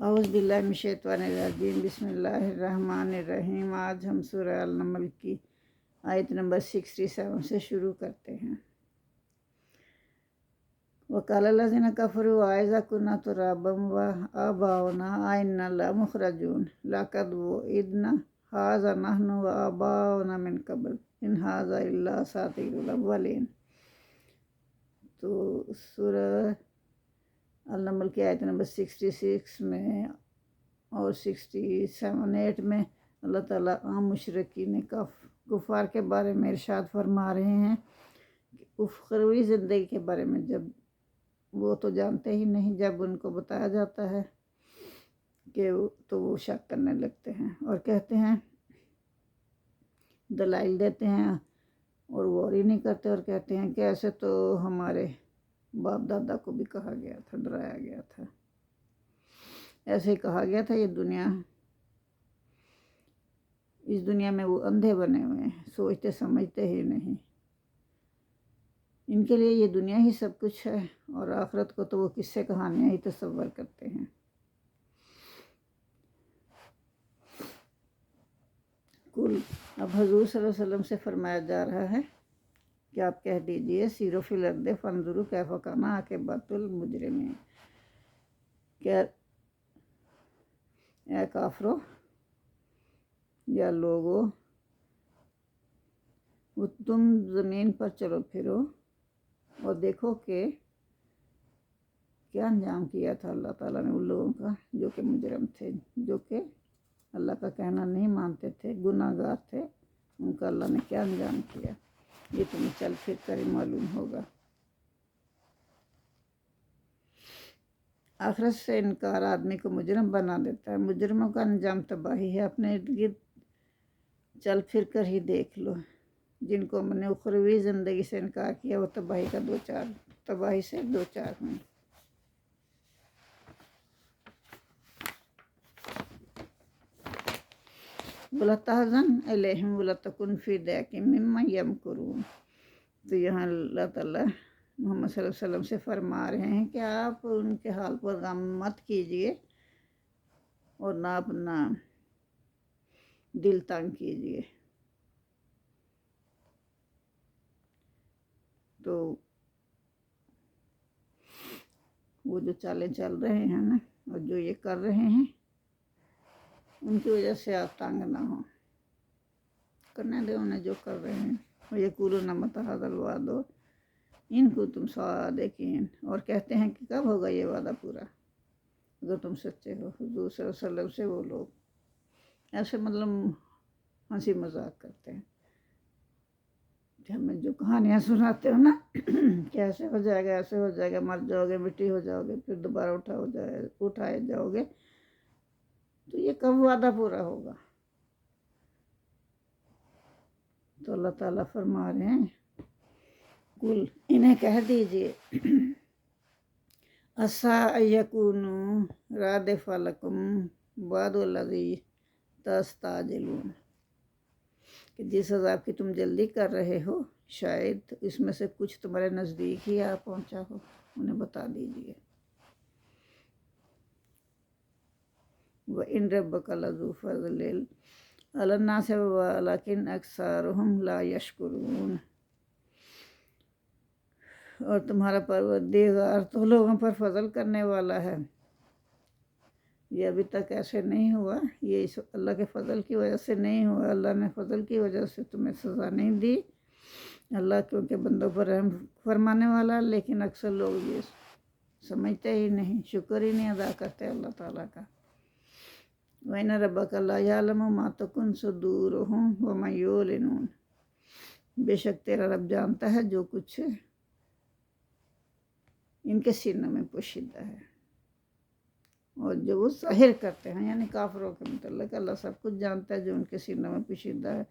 اعوذ باللہ من الشیطان الرجیم، بسم اللہ الرحمن الرحیم۔ آج ہم سورہ النمل کی آیت نمبر 67 سے شروع کرتے ہیں۔ وَقَالَ الَّذِينَ كَفَرُوا أَإِذَا كُنَّا تُرَابًا وَآبَاؤُنَا أَإِنَّا لَمُخْرَجُونَ لَقَدْ وُعِدْنَا هَٰذَا نَحْنُ وَآبَاؤُنَا مِن قَبْلُ إِنْ هَٰذَا إِلَّا أَسَاطِيرُ الْأَوَّلِينَ۔ تو سورہ النمل کی آیت نمبر 66 میں اور 67 میں اللہ تعالیٰ عام مشرکین کفار کے بارے میں ارشاد فرما رہے ہیں کہ اخروی زندگی کے بارے میں جب وہ تو جانتے ہی نہیں، جب ان کو بتایا جاتا ہے کہ تو وہ شک کرنے لگتے ہیں اور کہتے ہیں، دلائل دیتے ہیں اور غور ہی نہیں کرتے اور کہتے ہیں کہ ایسے تو ہمارے باپ دادا کو بھی کہا گیا تھا، ڈرایا گیا تھا، ایسے ہی کہا گیا تھا۔ یہ دنیا، اس دنیا میں وہ اندھے بنے ہوئے ہیں، سوچتے سمجھتے ہی نہیں۔ ان کے لیے یہ دنیا ہی سب کچھ ہے اور آخرت کو تو وہ قصے کہانیاں ہی تصور کرتے ہیں۔ اب حضور صلی اللہ علیہ وسلم سے فرمایا جا رہا ہے کہ آپ کہہ دیجئے، سیروا فی الارض فانظروا کیف کان عاقبۃ المجرمین، کہ اے کافرو یا لوگو، تم زمین پر چلو پھرو اور دیکھو کہ کیا انجام کیا تھا اللہ تعالیٰ نے ان لوگوں کا جو کہ مجرم تھے، جو کہ اللہ کا کہنا نہیں مانتے تھے، گناہ گار تھے، ان کا اللہ نے کیا انجام کیا، یہ تمہیں چل پھر کر ہی معلوم ہوگا۔ آخرت سے انکار آدمی کو مجرم بنا دیتا ہے۔ مجرموں کا انجام تباہی ہے۔ اپنے ارد گرد چل پھر کر ہی دیکھ لو، جن کو میں نے اخروی زندگی سے انکار کیا وہ تباہی سے دو چار ہیں۔ وَلَا تَحْزَنْ عَلَيْهِمْ وَلَا تَكُنْ فِي ضَيْقٍ مِّمَّا يَمْكُرُونَ۔ تو یہاں اللہ تعالیٰ محمد صلی اللہ علیہ وسلم سے فرما رہے ہیں کہ آپ ان کے حال پر غم مت کیجئے اور نہ اپنا دل تنگ کیجئے۔ تو وہ جو چالیں چل رہے ہیں نا اور جو یہ کر رہے ہیں، ان کی وجہ سے آپ تنگ نہ ہوں، کرنے دیں انہیں جو کر رہے ہیں۔ وَيَقُولُونَ مَتَىٰ هَٰذَا الْوَعْدُ إِن كُنتُمْ صَادِقِينَ، اور کہتے ہیں کہ کب ہوگا یہ وعدہ پورا اگر تم سچے ہو۔ حضور صلی اللہ علیہ وسلم سے وہ لوگ ایسے مطلب ہنسی مذاق کرتے ہیں کہ ہمیں جو کہانیاں سناتے ہو نا کہ ایسے ہو جائے گا، ایسے ہو جائے گا، مر جاؤ گے، مٹی ہو جاؤ گے، پھر دوبارہ اٹھائے جاؤ گے، تو یہ کب وعدہ پورا ہوگا؟ تو اللہ تعالیٰ فرما رہے ہیں، کل انہیں کہہ دیجئے، عسیٰ ان یکونوا رادف لکم بعض الذی تستعجلون، کہ جس عذاب کی تم جلدی کر رہے ہو شاید اس میں سے کچھ تمہارے نزدیک ہی آ پہنچا ہو، انہیں بتا دیجئے۔ وَإِن رَبَّكَ لَذُو فَضْلٍ عَلَى النَّاسِ وَلَٰكِنَّ أَكْثَرَهُمْ لَا يَشْكُرُونَ، اور تمہارا پروردگار تو لوگوں پر فضل کرنے والا ہے۔ یہ ابھی تک ایسے نہیں ہوا، یہ اس اللہ کے فضل کی وجہ سے نہیں ہوا، اللہ نے فضل کی وجہ سے تمہیں سزا نہیں دی۔ اللہ کیونکہ بندوں پر رحم فرمانے والا ہے، لیکن اکثر لوگ یہ سمجھتے ہی نہیں، شکر ہی نہیں ادا کرتے اللہ تعالیٰ کا۔ وَإِنَّ رَبَّكَ لَيَعْلَمُ مَا تُكِنُّ صُدُورُهُمْ وَمَا يُعْلِنُونَ، بے شک تیرا رب جانتا ہے جو کچھ ان کے سینوں میں پوشیدہ ہے اور جو وہ ظاہر کرتے ہیں، یعنی کافروں کے متعلق اللہ سب کچھ جانتا ہے، جو ان کے سینوں میں پوشیدہ ہے،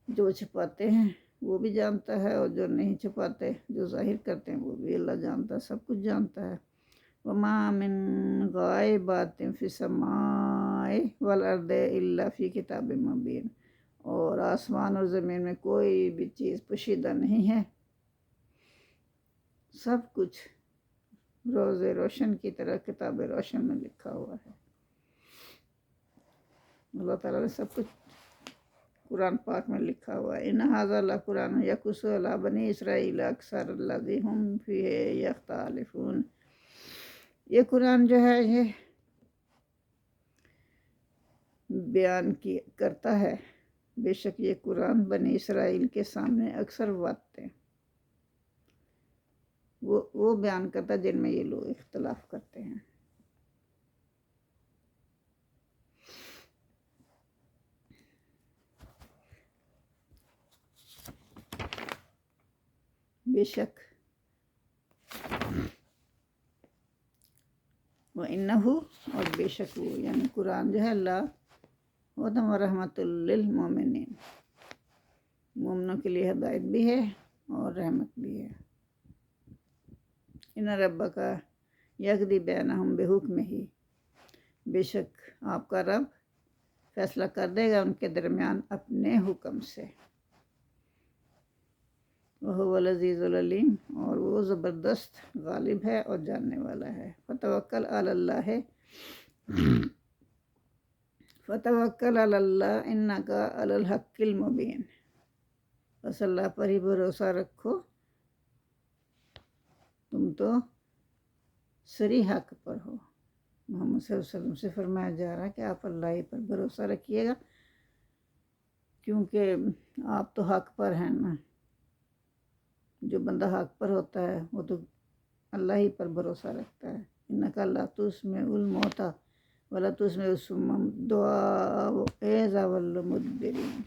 جو چھپاتے ہیں وہ بھی جانتا ہے اور جو نہیں چھپاتے، جو ظاہر کرتے ہیں وہ بھی اللہ جانتا ہے، سب کچھ جانتا ہے۔ وَمَا مِن غَائِبَةٍ فِي السَّمَاءِ وَالْأَرْضِ إِلَّا فِي كِتَابٍ مُّبِينٍ، اور آسمان اور زمین میں کوئی بھی چیز پوشیدہ نہیں ہے، سب کچھ روز روشن کی طرح کتاب روشن میں لکھا ہوا ہے۔ اللہ تعالیٰ نے سب کچھ قرآن پاک میں لکھا ہوا ہے۔ ان ھذا لقرآن یقص علی بنی اسرائیل اکثر الذی ھم فیہ یختلفون۔ یہ قرآن جو ہے یہ بیان کرتا ہے، بے شک یہ قرآن بنی اسرائیل کے سامنے اکثر باتیں وہ بیان کرتا ہے جن میں یہ لوگ اختلاف کرتے ہیں۔ بے شک وَإِنَّهُ اور بے شک وہ یعنی قرآن جو ہے اللہ ہدی و رحمت للمؤمنین، مومنوں کے لیے ہدایت بھی ہے اور رحمت بھی ہے۔ ان ربک یقضی بینہم بحکمہ، بے شک آپ کا رب فیصلہ کر دے گا ان کے درمیان اپنے حکم سے۔ وَهُوَ الْعَزِیزُ الْعَلِیمُ، اور وہ زبردست غالب ہے اور جاننے والا ہے۔ فَتَوَکَّلْ عَلَى اللّٰہِ فَتَوَکَّلْ عَلَى اللّٰہِ إِنَّکَ عَلَى الْحَقِّ الْمُبِینِ، بس اللہ پر ہی بھروسہ رکھو، تم تو صریح حق پر ہو۔ محمد صلی اللہ علیہ وسلم سے فرمایا جا رہا ہے کہ آپ اللہ پر بھروسہ رکھیے گا، کیونکہ آپ تو حق پر ہیں نا۔ جو بندہ حق پر ہوتا ہے وہ تو اللہ ہی پر بھروسہ رکھتا ہے۔ انک لا تسمع الموتى ولا تسمع الصم الدعاء اذا ولوا مدبرین۔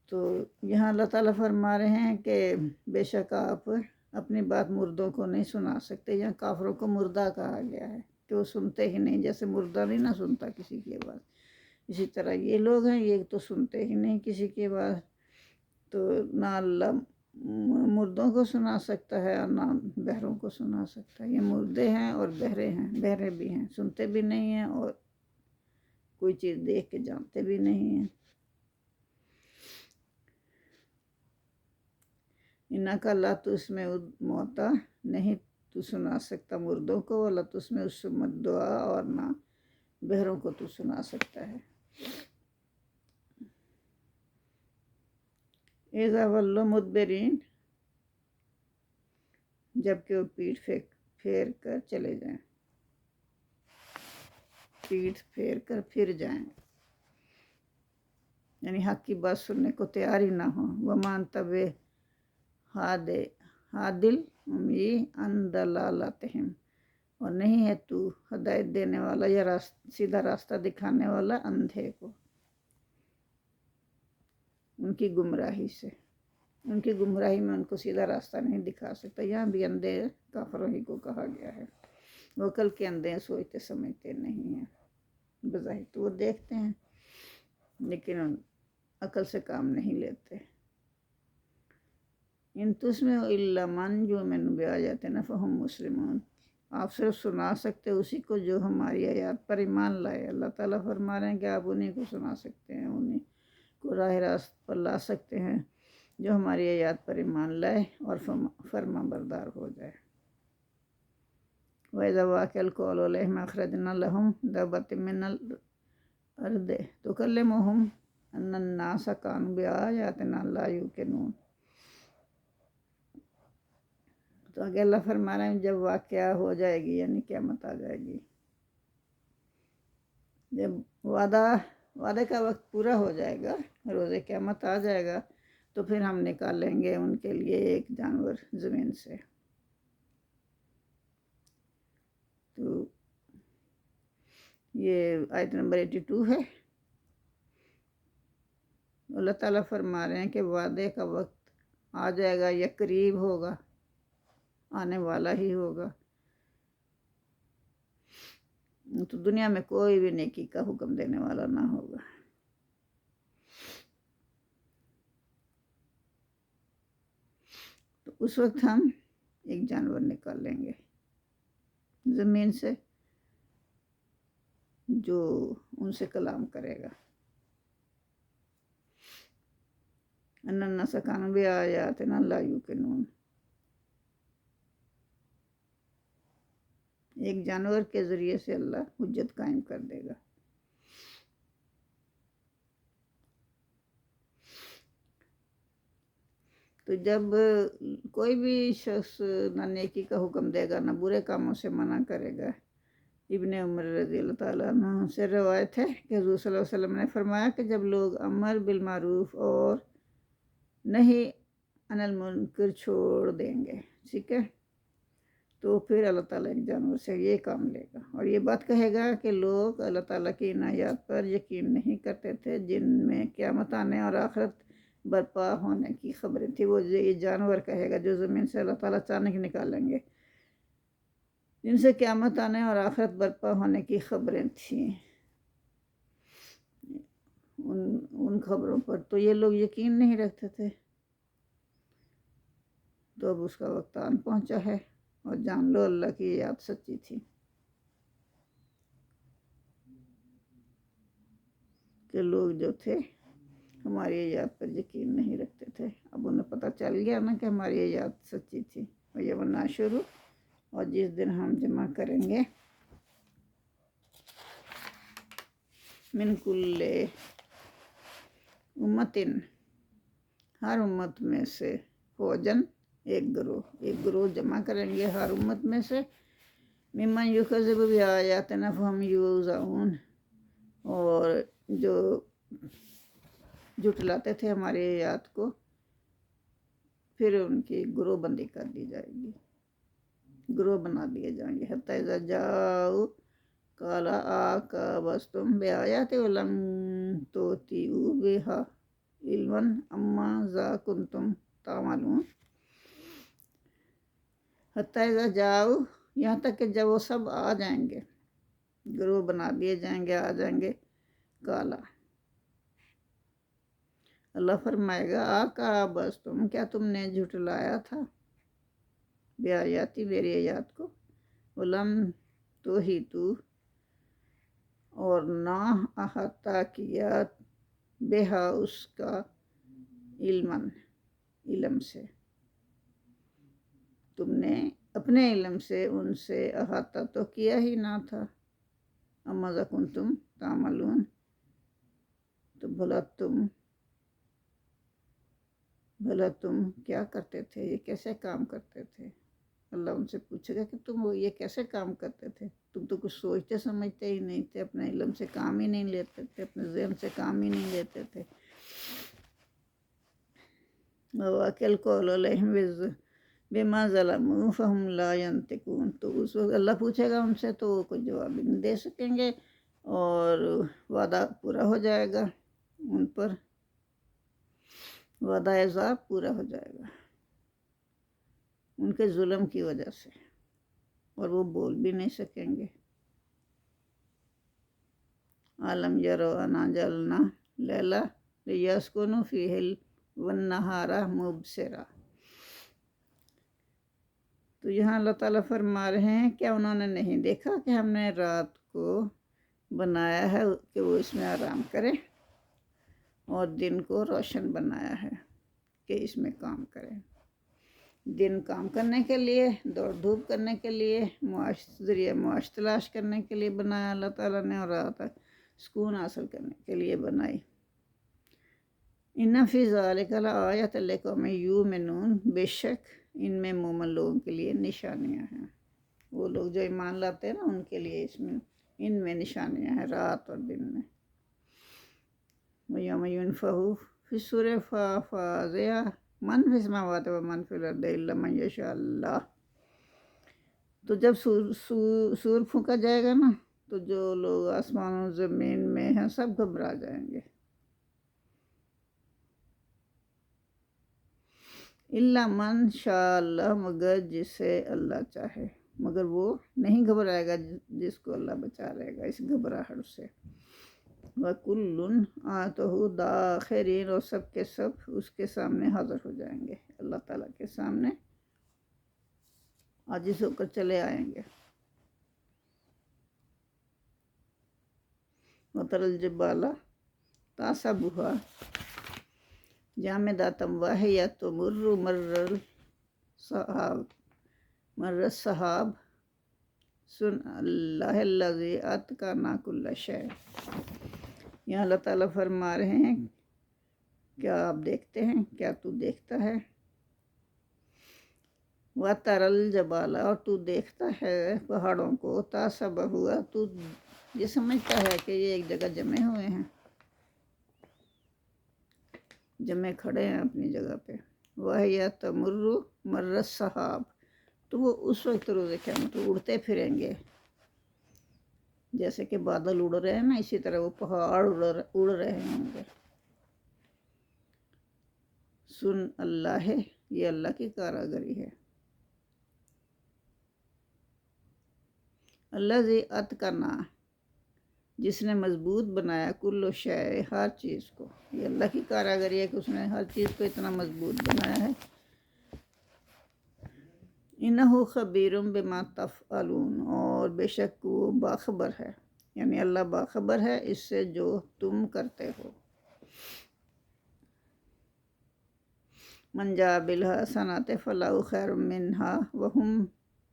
تو یہاں اللہ تعالیٰ فرما رہے ہیں کہ بے شک آپ اپنی بات مردوں کو نہیں سنا سکتے۔ یہاں کافروں کو مردہ کہا گیا ہے کہ وہ سنتے ہی نہیں، جیسے مردہ نہیں نہ سنتا کسی کی بات، اسی طرح یہ لوگ ہیں، یہ تو سنتے ہی نہیں کسی کی بات۔ تو نہ اللہ مردوں کو سنا سکتا ہے اور نہ بہروں کو سنا سکتا ہے۔ یہ مردے ہیں اور بہرے ہیں، بہرے بھی ہیں، سنتے بھی نہیں ہیں اور کوئی چیز دیکھ کے جانتے بھی نہیں ہیں۔ انک لا تسمع الموتى، نہیں تو سنا سکتا مردوں کو، ولا تسمع الصم الدعاء، اور نہ بہروں کو تو سنا سکتا ہے۔ اذا ولوا مدبرین، جبکہ وہ پیٹھ پھیر کر چلے جائیں، پیٹھ پھیر کر پھر جائیں، یعنی حق کی بات سننے کو تیار ہی نہ ہو۔ وما انت بہادی العمی عن ضلالتہم، اور نہیں ہے تو ہدایت دینے والا یا سیدھا راستہ دکھانے والا اندھے کو ان کی گمراہی سے۔ ان کی گمراہی میں ان کو سیدھا راستہ نہیں دکھا سکتا۔ یہاں بھی اندھے کافروں ہی کو کہا گیا ہے۔ وہ عقل کے اندھے سوچتے سمجھتے نہیں ہیں، بظاہر تو وہ دیکھتے ہیں لیکن عقل سے کام نہیں لیتے۔ ان تسمع الا من یؤمن بآیاتنا فہم مسلمون، آپ صرف سنا سکتے اسی کو جو ہماری آیات پر ایمان لائے۔ اللہ تعالیٰ فرما رہے ہیں کہ آپ انہیں کو سنا سکتے ہیں، انہیں کو راہ راست پر لا سکتے ہیں جو ہماری آیات پر ایمان لائے اور فرما بردار ہو جائے۔ وَإِذَا وَاقَعَ الْقَوْلُ عَلَيْهِمْ أَخْرَجْنَا لَهُمْ دَابَّةً مِّنَ الْأَرْضِ تُكَلِّمُهُمْ أَنَّ النَّاسَ كَانُوا بِآيَاتِنَا لَا يُوقِنُونَ۔ تو آگے اللہ فرما رہے ہیں جب واقعہ ہو جائے گی، یعنی قیامت آ جائے گی، جب وعدے کا وقت پورا ہو جائے گا، روز قیامت آ جائے گا، تو پھر ہم نکالیں گے ان کے لیے ایک جانور زمین سے۔ تو یہ آیت نمبر 82 ہے۔ اللہ تعالیٰ فرما رہے ہیں کہ وعدے کا وقت آ جائے گا یا قریب ہوگا، آنے والا ہی ہوگا، تو دنیا میں کوئی بھی نیکی کا حکم دینے والا نہ ہوگا۔ تو اس وقت ہم ایک جانور نکال لیں گے زمین سے جو ان سے کلام کرے گا۔ ان الناس كانوا بآياتنا لا يوقنون، ایک جانور کے ذریعے سے اللہ حجت قائم کر دے گا۔ تو جب کوئی بھی شخص نہ نیکی کا حکم دے گا نہ برے کاموں سے منع کرے گا، ابن عمر رضی اللہ تعالیٰ عنہ سے روایت ہے کہ حضور صلی اللہ علیہ وسلم نے فرمایا کہ جب لوگ امر بالمعروف اور نہی عن المنکر چھوڑ دیں گے، ٹھیک ہے، تو پھر اللہ تعالیٰ ایک جانور سے یہ کام لے گا اور یہ بات کہے گا کہ لوگ اللہ تعالیٰ کی عنایات پر یقین نہیں کرتے تھے جن میں قیامت آنے اور آخرت برپا ہونے کی خبریں تھی۔ وہ یہ جانور کہے گا جو زمین سے اللہ تعالیٰ اچانک نکالیں گے، جن سے قیامت آنے اور آخرت برپا ہونے کی خبریں تھیں، ان خبروں پر تو یہ لوگ یقین نہیں رکھتے تھے۔ تو اب اس کا وقت آن پہنچا ہے اور جان لو اللہ کی یاد سچی تھی کہ لوگ جو تھے ہماری یاد پر یقین نہیں رکھتے تھے، اب انہیں پتہ چل گیا نا کہ ہماری یاد سچی تھی۔ وَيَوْمَ نَحْشُرُ، اور جس دن ہم جمع کریں گے، من کل امتن، ہر امت میں سے، فوجن، ایک گروہ جمع کریں گے ہر امت میں سے، ممن یکذب بآیاتنا فہم یوزعون، اور جو جھٹلاتے تھے ہماری آیات کو، پھر ان کی گروہ بندی کر دی جائے گی، گروہ بنا دیے جائیں گے۔ حتی اذا جاؤ قال آکذبتم بآیاتی ولم تؤتوا بہا علما اما ذا کنتم تعملون۔ حتی اذا جاؤ، یہاں تک کہ جب وہ سب آ جائیں گے، گروہ بنا دیے جائیں گے، آ جائیں گے، کالا، اللہ فرمائے گا آکذبتم، کیا تم نے جھٹلایا تھا، بآیاتی، میری آیات کو، ولم تحیطوا، اور نہ احاطہ کیا، بہا، اس کا، علم سے، تم نے اپنے علم سے ان سے احاطہ تو کیا ہی نہ تھا، اما ذا کنتم تعملون، تو بھلا تم کیا کرتے تھے، یہ کیسے کام کرتے تھے۔ اللہ ان سے پوچھے گا کہ تم یہ کیسے کام کرتے تھے، تم تو کچھ سوچتے سمجھتے ہی نہیں تھے، اپنے علم سے کام ہی نہیں لیتے تھے، اپنے ذہن سے کام ہی نہیں لیتے تھے۔ وَوَاقِعَ الْقَوْلُ عَلَيْهِمْ بِمَا ظَلَمُوا فَهُمْ لَا يَنطِقُونَ، تو اس وقت اللہ پوچھے گا ان سے تو وہ کوئی جواب نہیں دے سکیں گے، اور وعدہ پورا ہو جائے گا ان پر، وعدہ عذاب پورا ہو جائے گا ان کے ظلم کی وجہ سے، اور وہ بول بھی نہیں سکیں گے۔ عالم یرو انا جلنا لیلا لیسکنوا فیہ والنہار مبصرا، تو یہاں اللہ تعالیٰ فرما رہے ہیں کیا انہوں نے نہیں دیکھا کہ ہم نے رات کو بنایا ہے کہ وہ اس میں آرام کرے، اور دن کو روشن بنایا ہے کہ اس میں کام کریں۔ دن کام کرنے کے لیے، دوڑ دھوپ کرنے کے لیے، ذریعہ معاش تلاش کرنے کے لیے بنایا اللہ تعالیٰ نے، اور رات سکون حاصل کرنے کے لیے بنائی۔ ان فی ذلک لآیۃ لقوم یؤمنون، بے شک ان میں مومن لوگوں کے لیے نشانیاں ہیں، وہ لوگ جو ایمان لاتے ہیں نا، ان کے لیے ان میں نشانیاں ہیں، رات اور دن میں۔ وَيَوْمَ يُنفَخُ فِي الصُّورِ فَفَزِعَ مَنْ فِي السَّمَاوَاتِ وَمَنْ فِي الْأَرْضِ إِلَّا مَنْ يَشَاءُ اللَّهُ، تو جب سور پھونکا جائے گا نا، تو جو لوگ آسمان و زمین میں ہیں سب گھبرا جائیں گے، الا من شاء اللہ، مگر جسے اللہ چاہے، مگر وہ نہیں گھبرائے گا جس کو اللہ بچا لے گا اس گھبراہٹ سے۔ وَكُلٌّ آتَوْهُ دَاخِرِينَ، اور سب کے سب اس کے سامنے حاضر ہو جائیں گے، اللہ تعالیٰ کے سامنے عاجز ہو کر چلے آئیں گے۔ وَتَرَى الْجِبَالَ تَحْسَبُهَا جامدة وهي تمر مر السحاب، سن اللہ الذی اتقن کل شیء۔ یہاں اللہ تعالیٰ فرما رہے ہیں کیا آپ دیکھتے ہیں، کیا تو دیکھتا ہے؟ وَتَرَى الْجِبَالَ، اور تو دیکھتا ہے پہاڑوں کو، تَحْسَبُهَا، تو یہ سمجھتا ہے کہ یہ ایک جگہ جمے ہوئے ہیں، جمے کھڑے ہیں اپنی جگہ پہ۔ وَهِيَ تَمُرُّ مَرَّ السَّحَابِ، تو وہ اس وقت روز قیامت اڑتے پھریں گے، جیسے کہ بادل اڑ رہے ہیں نا، اسی طرح وہ پہاڑ اڑ رہے ہوں گے۔ سن اللہ ہے، یہ اللہ کی کاراگری ہے۔ الذی اتقن، جس نے مضبوط بنایا کل شیء، ہر چیز کو۔ یہ اللہ کی کاراگری ہے کہ اس نے ہر چیز کو اتنا مضبوط بنایا ہے۔ انہ خبیر بما تفعلون، اور بے شک وہ باخبر ہے، یعنی اللہ باخبر ہے اس سے جو تم کرتے ہو۔ من جاء بالحسنۃ فلہ خیر منہا وہم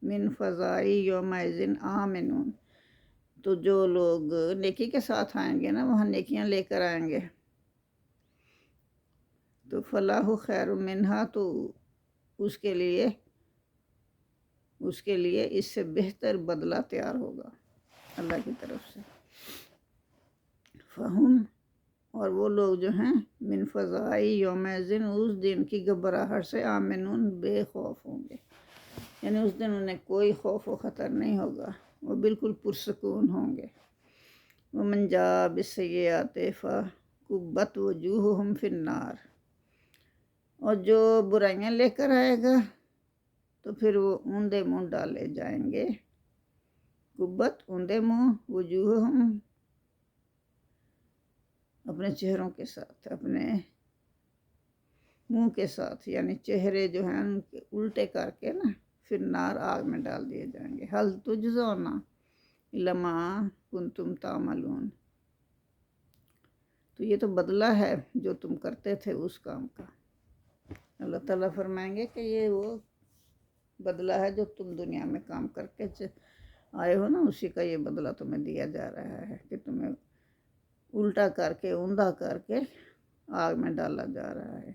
من فزع یومئذ آمنون، تو جو لوگ نیکی کے ساتھ آئیں گے نا، وہاں نیکیاں لے کر آئیں گے، تو فلاح خیر منہا، تو اس کے لیے اس سے بہتر بدلہ تیار ہوگا اللہ کی طرف سے۔ فہم، اور وہ لوگ جو ہیں، من فزع یومئذ، اس دن کی گھبراہٹ سے، آمنون، بے خوف ہوں گے، یعنی اس دن انہیں کوئی خوف و خطر نہیں ہوگا، وہ بالکل پرسکون ہوں گے۔ ومن جاء بالسیئۃ فکبت وجوہہم فی النار، اور جو برائیاں لے کر آئے گا تو پھر وہ اوندے منہ ڈالے جائیں گے، کبت، اوندے منہ، وجوہہم، اپنے چہروں کے ساتھ، اپنے منہ کے ساتھ، یعنی چہرے جو ہیں ان کے الٹے کر کے نا، پھر نار، آگ میں ڈال دیے جائیں گے۔ حل تجزون الا ما کنتم تعملون، تو یہ تو بدلہ ہے جو تم کرتے تھے اس کام کا۔ اللہ تعالیٰ فرمائیں گے کہ یہ وہ بدلہ ہے جو تم دنیا میں کام کر کے آئے ہو نا، اسی کا یہ بدلہ تمہیں دیا جا رہا ہے کہ تمہیں الٹا کر کے، اوندا کر کے آگ میں ڈالا جا رہا ہے۔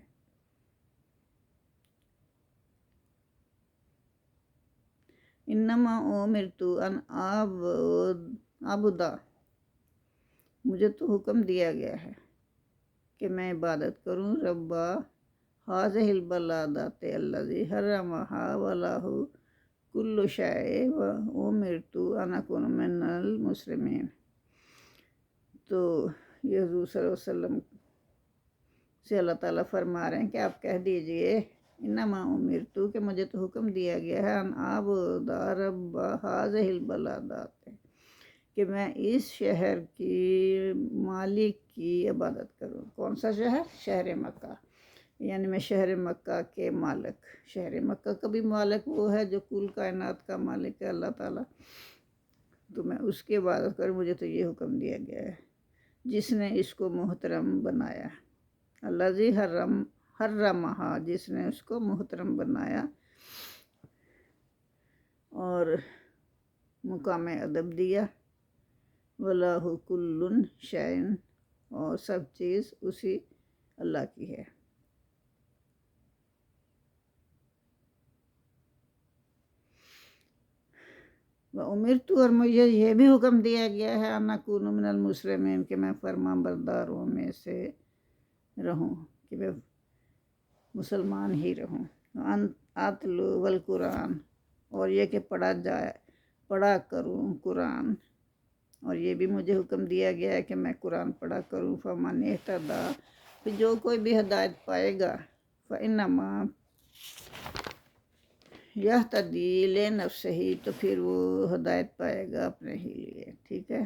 انما امرت ان اعبد، مجھے تو حکم دیا گیا ہے کہ میں عبادت کروں رب ہذہ البلدۃ الذی حرمھا ولہ کل شیء وامرت ان اکون من المسلمین۔ تو یہ حضور صلی اللہ علیہ وسلم سے اللہ تعالیٰ فرما رہے ہیں کہ آپ کہہ دیجئے، انما امرت، کہ مجھے تو حکم دیا گیا ہے، ان اعبد رب ہذہ البلدۃ، کہ میں اس شہر کی مالک کی عبادت کروں۔ کون سا شہر؟ شہر مکہ، یعنی میں شہر مکہ کے مالک، شہر مکہ کا بھی مالک وہ ہے جو کل کائنات کا مالک ہے اللہ تعالیٰ، تو میں اس کی عبادت کروں۔ مجھے تو یہ حکم دیا گیا ہے، جس نے اس کو محترم بنایا، الذی حرمھا، جس نے اس کو محترم بنایا اور مقام ادب دیا، وَلَهُ كُلٌّ شَيْءٍ، اور سب چیز اسی اللہ کی ہے۔ وَأُمِرْتُ، اور مجھے یہ بھی حکم دیا گیا ہے، أَنْ أَكُونَ مِنَ الْمُسْلِمِينَ، کہ میں فرمان برداروں میں سے رہوں، کہ میں مسلمان ہی رہوں۔ وَأَنْ أَتْلُوَ الْقُرْآنَ، اور یہ کہ پڑھا کروں قرآن، اور یہ بھی مجھے حکم دیا گیا ہے کہ میں قرآن پڑھا کروں۔ فَمَنِ اهْتَدَىٰ، پھر جو کوئی بھی ہدایت پائے گا، فَإِنَّمَا يَهْتَدِي لِنَفْسِهِ، تو پھر وہ ہدایت پائے گا اپنے ہی لیے، ٹھیک ہے،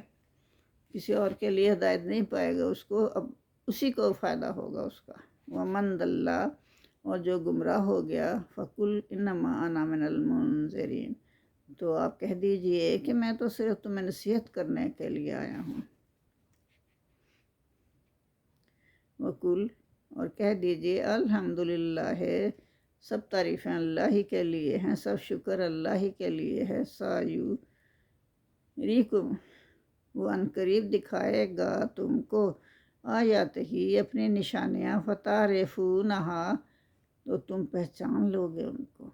کسی اور کے لیے ہدایت نہیں پائے گا، اس کو اب اسی کو فائدہ ہوگا اس کا۔ وَمَنْ ضَلَّ، اور جو گمراہ ہو گیا، فَقُلْ إِنَّمَا أَنَا مِنَ الْمُنذِرِينَ، تو آپ کہہ دیجئے کہ میں تو صرف تمہیں نصیحت کرنے کے لیے آیا ہوں۔ وَقُلْ، اور کہہ دیجئے، الحمدللہ، سب تعریفیں اللہ ہی کے لیے ہیں، سب شکر اللہ ہی کے لیے ہے، ریکم وہ ان قریب دکھائے گا تم کو آیات ہی اپنی نشانیاں فتعرفونہا تو تم پہچان لو گے ان کو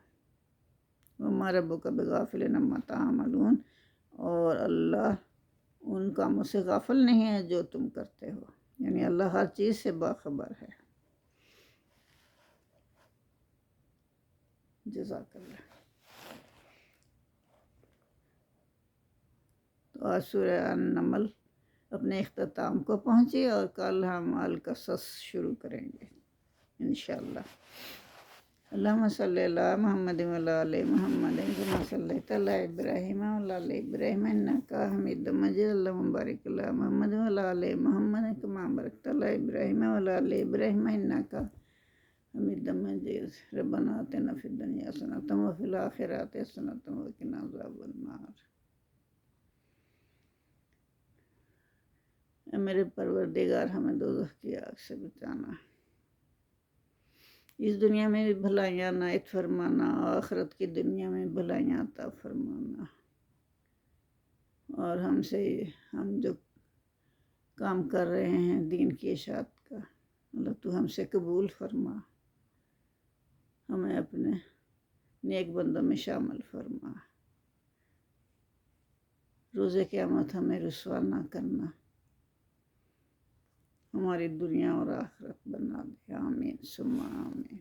وما ربک بغافل عما تعملون اور اللہ ان کاموں سے غافل نہیں ہے جو تم کرتے ہو، یعنی اللہ ہر چیز سے باخبر ہے۔ جزاک اللہ۔ تو آج سورہ النمل اپنے اختتام کو پہنچی اور کل ہم القصص شروع کریں گے انشاءاللہ۔ اللہم صلی علی محمد وعلی آل محمد کما صلیت علی ابراہیم وعلی آل ابراہیم انکا حمید مجید، اللہم بارک علی محمد وعلی آل محمد کما بارکت علی ابراہیم وعلی آل ابراہیم انکا حمید مجید۔ ربنا آتنا فی الدنیا حسنۃ وفی الآخرۃ حسنۃ وقنا عذاب النار۔ اے میرے پروردگار ہمیں دوزخ کی آگ سے بچانا، اس دنیا میں بھی بھلائیاں عنایت فرمانا، آخرت کی دنیا میں بھلائیاں عطا فرمانا، اور ہم جو کام کر رہے ہیں دین کی اشاعت کا، اللہ تو ہم سے قبول فرما، ہمیں اپنے نیک بندوں میں شامل فرما، روز قیامت ہمیں رسوا نہ کرنا، ہماری دنیا اور آخرت بنا دے، آمین ثم آمین۔